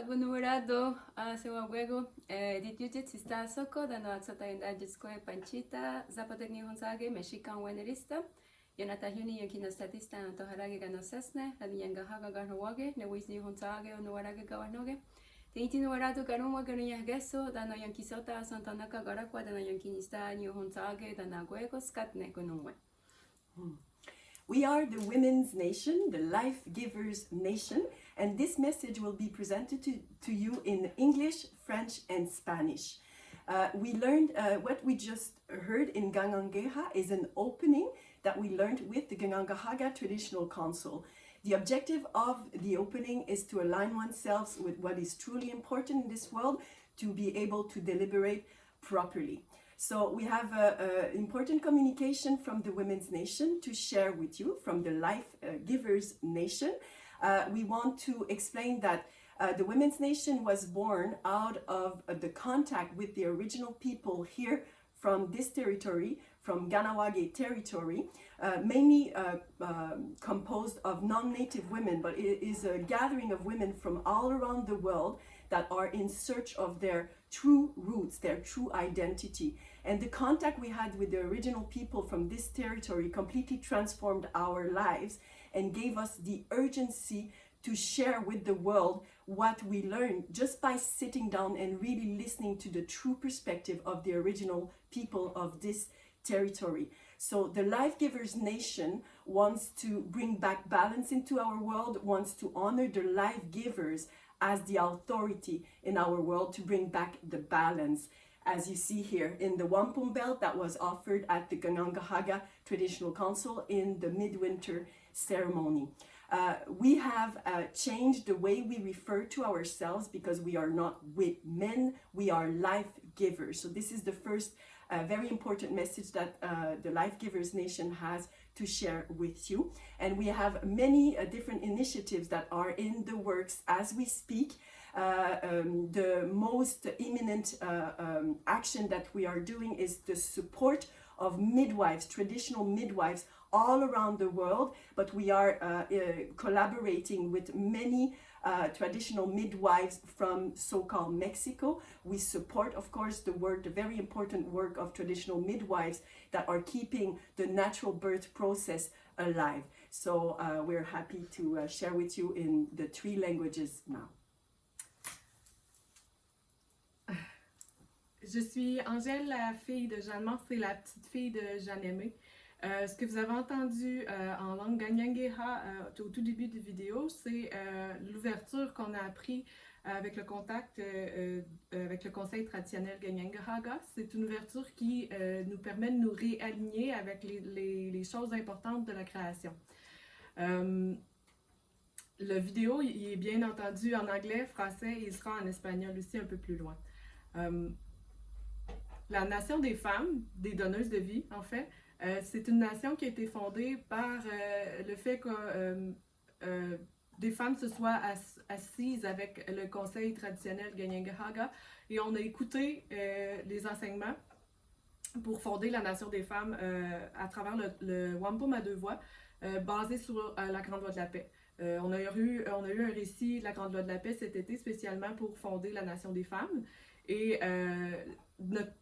Numerado, sewa juego, ditiutit sista soko, dano atsota indajitsko panchita, zapotek nihonsage, mexican wenerista, yanata huni yankino statista, toharage gano sesne, lanianga haga garwage, newis nihonsage, onuarage gawanoge. Tinti numerado garuma ganunya gesso, dano yankisota, santanaka garakwa, dano yankinista, nihonsage, dana juego, skatne gunumwe. We are the Women's Nation, the Life Givers Nation, and this message will be presented to you in English, French, and Spanish. We learned what we just heard in Gangangeha is an opening that we learned with the Gangangahaga Traditional Council. The objective of the opening is to align oneself with what is truly important in this world to be able to deliberate properly. So we have important communication from the Women's Nation to share with you, from the Life Givers Nation. We want to explain that the Women's Nation was born out of the contact with the original people here from this territory, from Ganawage territory, mainly composed of non-native women, but it is a gathering of women from all around the world that are in search of their true roots, their true identity. And the contact we had with the original people from this territory completely transformed our lives and gave us the urgency to share with the world what we learned just by sitting down and really listening to the true perspective of the original people of this territory. So the Life Givers Nation wants to bring back balance into our world, wants to honor the life givers as the authority in our world to bring back the balance. As you see here in the wampum belt that was offered at the Gangangahaga Traditional Council in the midwinter ceremony. We have changed the way we refer to ourselves because we are not women, we are life givers. So this is the first very important message that the Life Givers Nation has to share with you. And we have many different initiatives that are in the works as we speak. The most imminent action that we are doing is the support of midwives, traditional midwives all around the world, but we are collaborating with many traditional midwives from so-called Mexico. We support, of course, the very important work of traditional midwives that are keeping the natural birth process alive. So we're happy to share with you in the 3 languages now. Je suis Angèle, la fille de Jeanne-Mance, c'est la petite fille de Jeanne-Aimée. Ce que vous avez entendu en langue Gangangeha au tout début de la vidéo, c'est l'ouverture qu'on a appris avec le contact avec le conseil traditionnel Gangangahaga. C'est une ouverture qui nous permet de nous réaligner avec les choses importantes de la création. Le vidéo il est bien entendu en anglais, français et il sera en espagnol aussi un peu plus loin. La nation des femmes, des donneuses de vie en fait, c'est une nation qui a été fondée par le fait que des femmes se soient assises avec le conseil traditionnel Ganyangahaga et on a écouté les enseignements pour fonder la nation des femmes à travers le Wampum à 2 voix basé sur la Grande Loi de la Paix. On a eu un récit de la Grande Loi de la Paix cet été spécialement pour fonder la nation des femmes et notre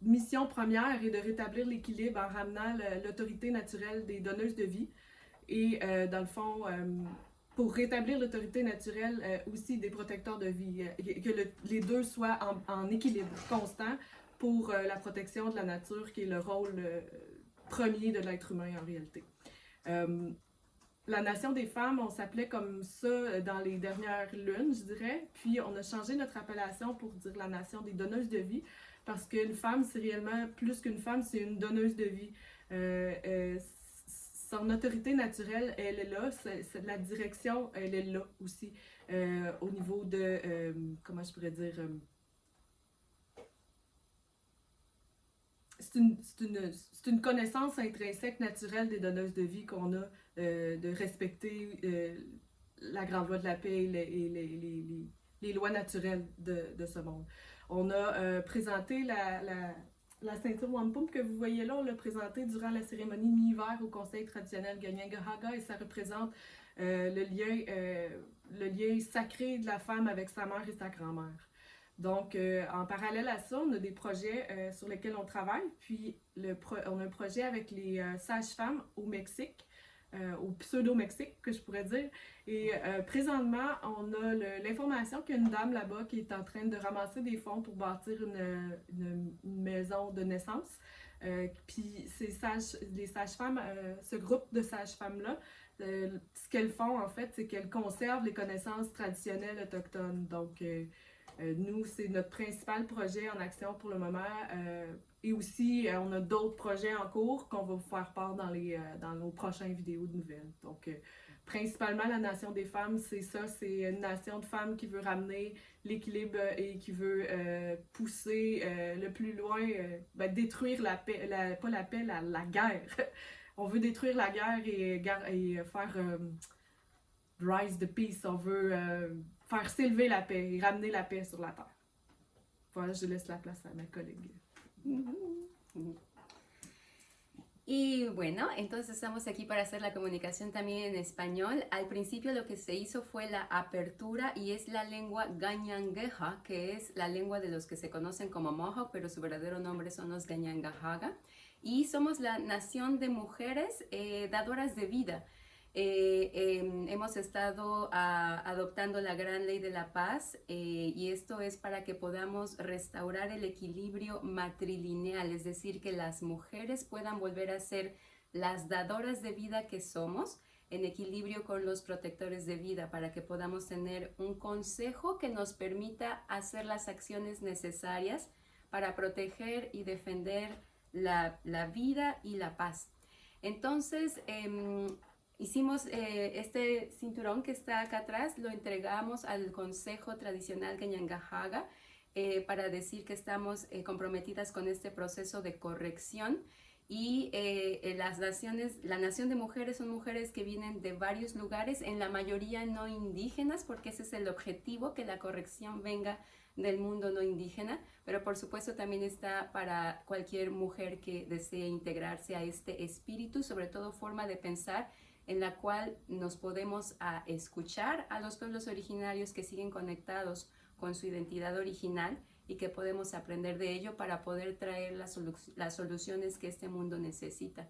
mission première est de rétablir l'équilibre en ramenant l'autorité naturelle des donneuses de vie et dans le fond pour rétablir l'autorité naturelle aussi des protecteurs de vie, que les deux soient en équilibre constant pour la protection de la nature qui est le rôle premier de l'être humain en réalité. La nation des femmes, on s'appelait comme ça dans les dernières lunes, je dirais, puis on a changé notre appellation pour dire la nation des donneuses de vie, parce qu'une femme, c'est réellement plus qu'une femme, c'est une donneuse de vie. Son autorité naturelle, elle est là, la direction, elle est là aussi, au niveau de, comment je pourrais dire, c'est une connaissance intrinsèque naturelle des donneuses de vie qu'on a, de respecter la Grande Loi de la Paix et les lois naturelles de ce monde. On a présenté la ceinture wampum que vous voyez là, on l'a présentée durant la cérémonie mi-hiver au conseil traditionnel Ganyangahaga et ça représente le lien sacré de la femme avec sa mère et sa grand-mère. Donc, en parallèle à ça, on a des projets sur lesquels on travaille. Puis, on a un projet avec les sages-femmes au Mexique, au pseudo-Mexique, que je pourrais dire. Et présentement, on a l'information qu'il y a une dame là-bas qui est en train de ramasser des fonds pour bâtir une maison de naissance. Puis, les sages-femmes, ce groupe de sages-femmes-là, ce qu'elles font, en fait, c'est qu'elles conservent les connaissances traditionnelles autochtones. Donc, nous, c'est notre principal projet en action pour le moment. Et aussi, on a d'autres projets en cours qu'on va vous faire part dans nos prochaines vidéos de nouvelles. Donc, principalement, la Nation des femmes, c'est ça. C'est une nation de femmes qui veut ramener l'équilibre et qui veut pousser le plus loin, détruire la paix, pas la paix, la guerre. On veut détruire la guerre et faire rise the peace. On veut faire s'élever la paix et ramener la paix sur la terre. Voilà, je laisse la place à ma collègue. Y bueno, entonces estamos aquí para hacer la comunicación también en español. Al principio lo que se hizo fue la apertura y es la lengua Gañangueja, que es la lengua de los que se conocen como Mohawk, pero su verdadero nombre son los Gañangajaga. Y somos la nación de mujeres dadoras de vida. Hemos estado adoptando la gran ley de la paz y esto es para que podamos restaurar el equilibrio matrilineal, es decir, que las mujeres puedan volver a ser las dadoras de vida que somos en equilibrio con los protectores de vida, para que podamos tener un consejo que nos permita hacer las acciones necesarias para proteger y defender la vida y la paz. Entonces, hicimos este cinturón que está acá atrás, lo entregamos al Consejo Tradicional Gañangajaga para decir que estamos comprometidas con este proceso de corrección. Y la nación de mujeres son mujeres que vienen de varios lugares, en la mayoría no indígenas, porque ese es el objetivo, que la corrección venga del mundo no indígena, pero por supuesto también está para cualquier mujer que desee integrarse a este espíritu, sobre todo forma de pensar en la cual nos podemos escuchar a los pueblos originarios que siguen conectados con su identidad original y que podemos aprender de ello para poder traer las soluciones que este mundo necesita.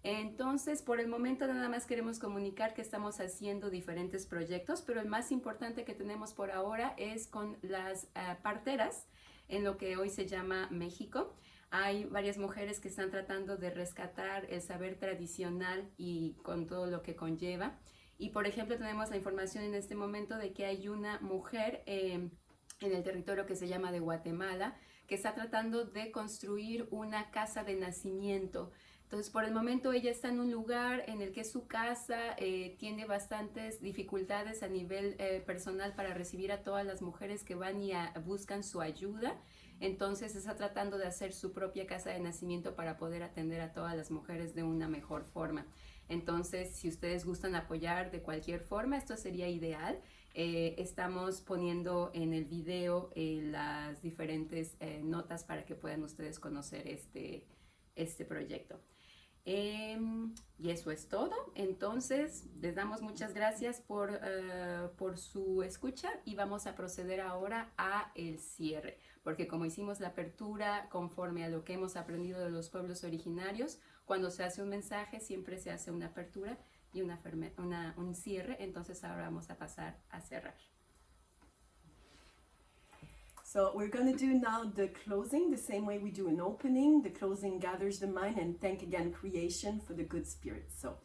Entonces, por el momento nada más queremos comunicar que estamos haciendo diferentes proyectos, pero el más importante que tenemos por ahora es con las parteras en lo que hoy se llama México. Hay varias mujeres que están tratando de rescatar el saber tradicional y con todo lo que conlleva. Y por ejemplo, tenemos la información en este momento de que hay una mujer en el territorio que se llama de Guatemala, que está tratando de construir una casa de nacimiento. Entonces, por el momento ella está en un lugar en el que su casa tiene bastantes dificultades a nivel personal para recibir a todas las mujeres que van y buscan su ayuda. Entonces está tratando de hacer su propia casa de nacimiento para poder atender a todas las mujeres de una mejor forma. Entonces, si ustedes gustan apoyar de cualquier forma, esto sería ideal. Estamos poniendo en el video las diferentes notas para que puedan ustedes conocer este proyecto. Y eso es todo. Entonces, les damos muchas gracias por su escucha y vamos a proceder ahora a el cierre, porque como hicimos la apertura conforme a lo que hemos aprendido de los pueblos originarios, cuando se hace un mensaje siempre se hace una apertura y un cierre. Entonces ahora vamos a pasar a cerrar. So we're going to do now the closing, the same way we do an opening. The closing gathers the mind and thank again creation for the good spirit. So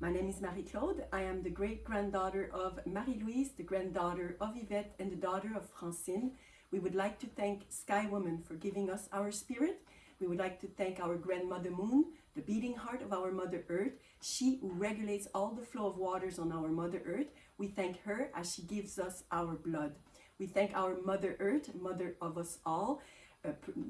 my name is Marie-Claude. I am the great-granddaughter of Marie-Louise, the granddaughter of Yvette, and the daughter of Francine. We would like to thank Sky Woman for giving us our spirit. We would like to thank our grandmother Moon, the beating heart of our Mother Earth, she who regulates all the flow of waters on our Mother Earth. We thank her as she gives us our blood. We thank our Mother Earth, mother of us all.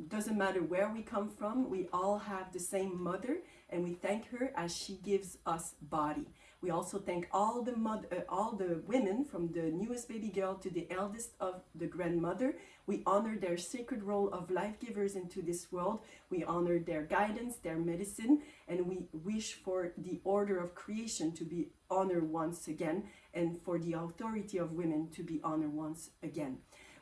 Doesn't matter where we come from, we all have the same mother, and we thank her as she gives us body. We also thank all the women, from the newest baby girl to the eldest of the grandmother. We honor their sacred role of life givers into this world. We honor their guidance, their medicine, and we wish for the order of creation to be honored once again, and for the authority of women to be honored once again.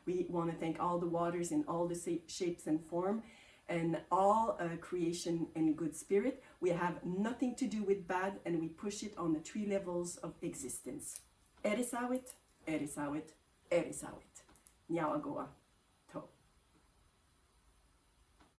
We want to thank all the waters in all the shapes and form, and all creation in good spirit. We have nothing to do with bad, and we push it on the 3 levels of existence. Erisawit, Erisawit, Erisawit. Nyawagoa. To.